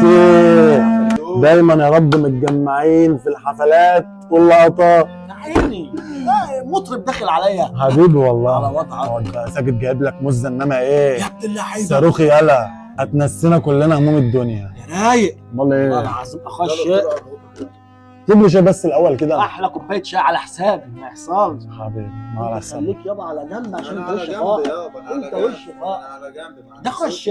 حبيبتي دايما يا رب متجمعين في الحفلات واللقطات. يا عيني مطرب داخل عليا حبيبي والله على وضعك. اقعد بقى ساكت، جايب لك مزه انما ايه يا ابن اللعيبه صاروخي يلا هتنسينا كلنا هموم الدنيا. يا رايق امال والله ايه؟ العظيم اخش جيب لي شاي بس الاول كده. احلى كوبايه شاي على حسابي ما يحصلش. حبيبي مع انت السلامه. خليك يابا على جنب عشان انا انت على وش جنب فاق. يابا، انا انت على وش جنب، فاق. انا على جنب مع ده خش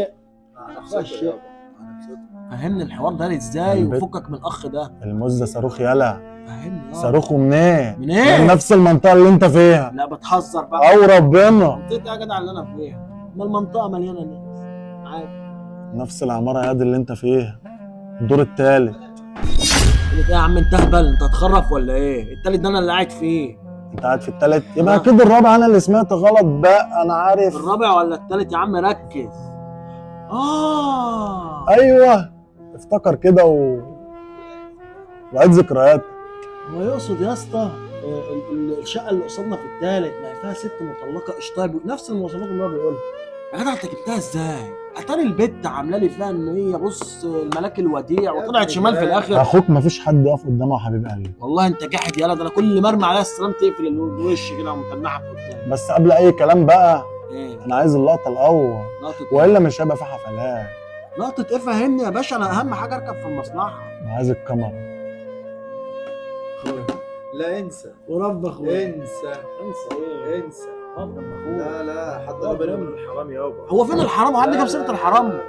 نفسك يابا، مع نفسك. فهمني الحوار ده ازاي البت- وفكك من الاخ ده. المزه صاروخ يلا. فهمني يابا. صاروخه منين؟ منين؟ من نفس المنطقه اللي انت فيها. لا بتهزر بقى. او ربنا منطقتي يا جدع اللي انا فيها، ما المنطقه مليانه ناس عادي. نفس العماره يا دي اللي انت فيها، الدور التالت. قلت ايه يا عم انت هبل، انت هتخرف ولا ايه؟ التالت ده انا اللي قاعد فيه. انت قاعد في التالت يبقى آه. اكيد الرابع انا اللي سمعت غلط بقى. انا عارف الرابع ولا التالت يا عم ركز. ايوه افتكر كده وعيد ذكريات. هو يقصد يا اسطى الشقه اللي قصادنا في التالت ما هي فيها ست مطلقه قشطه نفس المواصفات اللي هو بيقولها. يا جدع انت جبتها ازاي؟ اتاري البت عامله لي فيها ان هي بص الملاك الوديع وطلعت شمال في الاخر. اخوك مفيش حد يقف قدامه يا حبيب قلبي. والله انت جاحد يالا، ده انا كل ما ارمي عليها السلام تقفل الوش كده ومتنحه في قدامي. بس قبل اي كلام بقى ايه؟ انا عايز اللقطه الاول لقطه والا مش هيبقى في حفلات. لقطه ايه؟ فهمني يا باشا، انا اهم حاجه اركب في المصلحه. انا عايز الكاميرا. لا انسى ورب اخويا انسى انسى ايه؟ انسى. رب اخويا. لا حط له بيني وبين الحرام يابا. هو فين الحرام؟ حد جاب سيره الحرام؟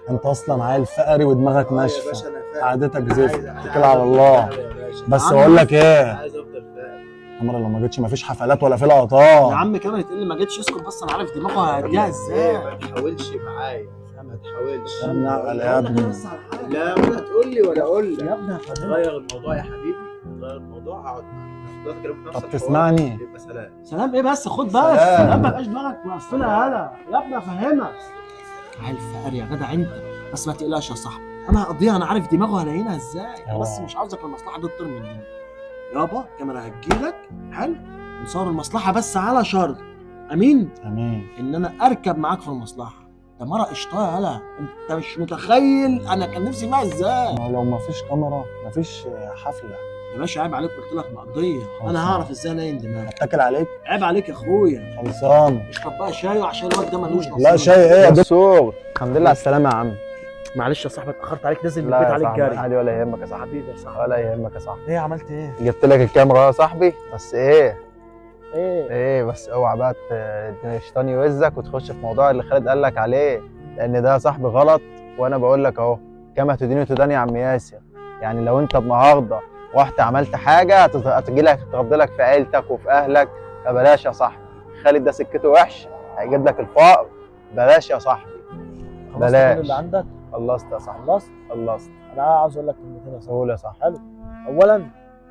انت اصلا عيل فقري ودماغك يا ناشفه. باشا انا فاهم. قعدتك زفت. عايز- اتكل على الله. يا باشا. بس عم- اقول لك ايه، عايز افضل فاهم. الكاميرا لو ما جتش مفيش حفلات ولا في لقطات. يا عم كاميرا اللي ما جتش اسكت بس، انا عارف دماغه هيرجع ايه ازاي. ما تحاولش معايا، ما تحاولش. يا ابني عقل يا ابني. لا ولا تقول لي ولا اقول يا لك. ابني هفهمك. غير الموضوع يا حبيبي، غير الموضوع. اقعد نفضل كلام في نفس طب الحوار. تسمعني؟ يبقى سلام. سلام ايه بس؟ خد بس سلام. سلام، ما بقاش دماغك مقفله يالا يا ابني افهمك. عيل فقري يا جدع انت، بس ما تقلقش يا صاحبي، انا هقضيها، انا عارف دماغه هلاقيها ازاي. انا بس مش عاوزك المصلحه دي تطير مننا يابا. كاميرا هتجيلك حلو، نصور المصلحه بس على شرط امين امين. ان انا اركب معاك في المصلحه. ده مرة قشطه يالا، انت مش متخيل انا كان نفسي فيها ازاي. ما لو مفيش كاميرا مفيش حفله. يا باشا عيب عليك، قلت لك مقضيه، خلصان. انا هعرف ازاي انين دماغي. اتكل عليك. عيب عليك يا اخويا. خلصان. اشرب بقى شاي عشان الواد ده ملوش نصيب. لا شاي ايه يا دكتور؟ الحمد لله على السلامه يا عم. معلش يا صاحبي اتاخرت عليك، نازل من لا البيت يا عليك صاحبي جري. عادي ولا يهمك يا صاحبي. حبيبي يا صاحبي. ولا يهمك يا صاحبي. ايه عملت ايه؟ جبت لك الكاميرا يا صاحبي، بس ايه ايه؟ بس اوعى بقى الشيطان يوزك وتخش في موضوع اللي خالد قال لك عليه، لان ده يا صاحبي غلط. وانا بقول لك اهو، كما تدين تدان يا عم ياسر. يعني لو انت النهارده رحت عملت حاجه هتجي لك ترد لك في عيلتك وفي اهلك، فبلاش يا صاحبي. خالد ده سكته وحش، هيجيب لك الفقر. بلاش يا صاحبي، خلصت بلاش. كل اللي عندك؟ خلصت يا صاحبي، خلصت؟ خلصت. انا عاوز اقول لك كلمتين يا صاحبي. قول يا صاحبي. حلو. اولا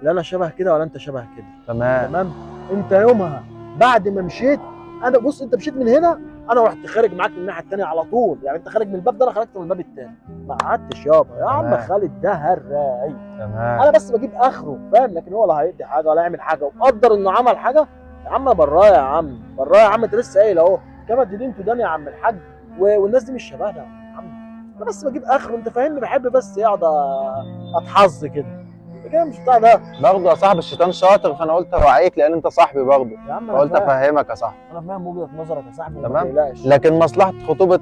لا انا شبه كده ولا انت شبه كده. تمام. تمام. انت يومها بعد ما مشيت، انا بص انت مشيت من هنا، انا رحت خارج معاك من الناحيه الثانيه على طول. يعني انت خارج من الباب ده، انا خرجت من الباب الثاني، ما قعدتش يابا. يا عم تمام. خالد ده هراي، تمام. انا بس بجيب اخره فاهم، لكن هو لا هيدي حاجه ولا يعمل حاجه، وقدر انه عمل حاجه. يا عم برايا يا عم، برايا يا عم، انت لسه قايل اهو كما تدين تدان يا عم الحاج، والناس دي مش شبهنا يا عم. انا بس بجيب اخره، انت فاهمني، بحب بس اقعد اتحظ كده كده، مش بتاع ده. برضه يا صاحبي الشيطان شاطر، فانا قلت اوعيك لان انت صاحبي برضه، يا عم انا فقلت فاهم، افهمك يا صاحبي. انا فاهم وجهه نظرك يا صاحبي، ما تمام. تقلقش. لكن مصلحه خطوبه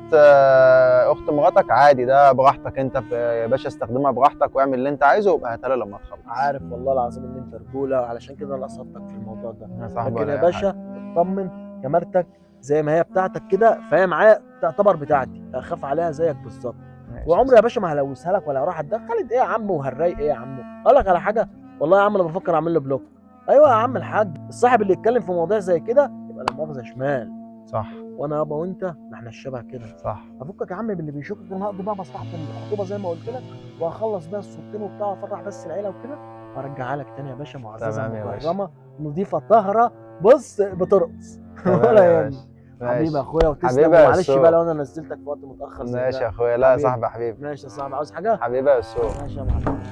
اخت مراتك عادي، ده براحتك انت يا باشا، استخدمها براحتك واعمل اللي انت عايزه، وابقى هاتها لما تخلص. عارف والله العظيم ان انت رجوله، علشان كده انا قصدتك في الموضوع ده. يا صاحبي لكن ولا يا أي باشا اطمن، كاميرتك زي ما هي بتاعتك كده، فهي معايا تعتبر بتاعتي، اخاف عليها زيك بالظبط. حاجة. وعمري يا باشا ما هلوثها لك ولا هروح اتدخل. خالد ايه يا عم وهالرايق ايه يا عم؟ اقول لك على حاجه، والله يا عم انا بفكر اعمل له بلوك. ايوه يا عم الحاج، الصاحب اللي يتكلم في مواضيع زي كده يبقى لا مؤاخذه شمال. صح وانا يابا وانت ما احنا الشبه كده. صح. افكك يا عم باللي بيشوفك، انا هقضي بقى مصلحه الخطوبه زي ما قلت لك، وهخلص بقى الصورتين وبتاع، وافرح بس العيله وكده، وارجعها لك تاني يا باشا معززه تمام يا باشا. مكرمه نظيفه طاهره، بص بترقص تمام ولا يا يهمك. باشا. حبيبي يا اخويا وتسلم، حبيبي يا معلش يسوع. بقى لو انا نزلتك في وقت متاخر زي ماشي ده. يا اخويا. لا يا حبيبي. صاحبي حبيبي. ماشي يا صاحبي، عاوز حاجه؟ حبيبي يا يسوع. ماشي يا معلم.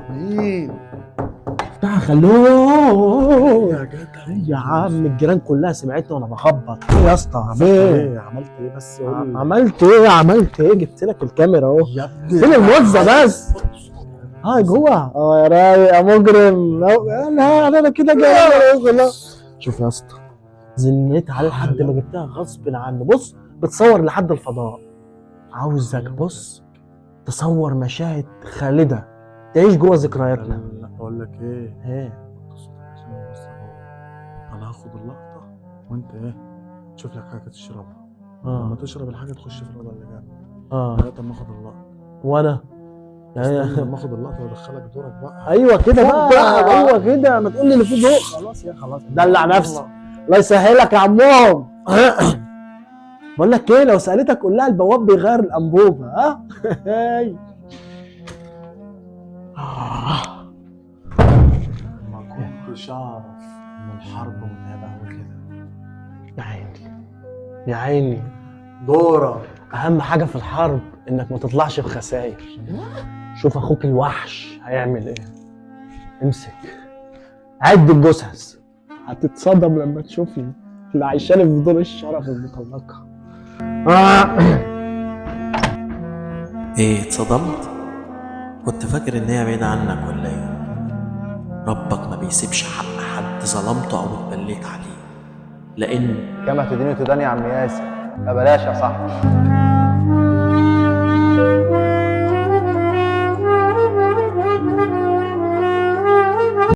مين؟ فتحها خلوه يا جدع يا عم، الجيران كلها سمعتني وانا بخبط. ايه يا اسطى؟ عملت ايه؟ عملت ايه بس قول لي. عملت ايه؟ جبت لك الكاميرا اهو. يا ابني فين الموزة بس؟ جوه. يا رايق يا مجرم. انا كده جاي. شوف يا اسطى، زنيت عليه لحد ما جبتها غصب عنه. بص بتصور لحد الفضاء. عاوزك بص تصور مشاهد خالدة تعيش جوه ذكرياتنا. لا اقول لك ايه، ايه؟ عشان بس انا هاخد اللقطه وانت ايه تشوف لك حاجه تشربها. لما تشرب الحاجه تخش في الاوضه اللي جنبك لغايه اما اخد اللقطه. وانا استنى لما اخد اللقطه وادخلك دورك بقى. ايوه كده بقى. ايوه كده، ما تقول لي اللي فيه ضوء. خلاص يا خلاص، دلع نفسك. الله يسهلك يا عمهم. بقول لك ايه، لو سالتك قول لها البواب بيغير الانبوبه. ما كنتش اعرف ان الحرب متعبه قوي كده. يا عيني يا عيني. دورك. اهم حاجه في الحرب انك ما تطلعش بخسائر. شوف اخوك الوحش هيعمل ايه. امسك عد الجثث، هتتصدم لما تشوفني اللي عايشاني في دور الشرف المطلقه. ايه اتصدمت؟ كنت فاكر ان هي بعيدة عنك ولا ايه؟ ربك ما بيسيبش حق حد ظلمته او اتبليت عليه، لان كما تدين تدان يا عم ياسر. ما بلاش يا صاحبي.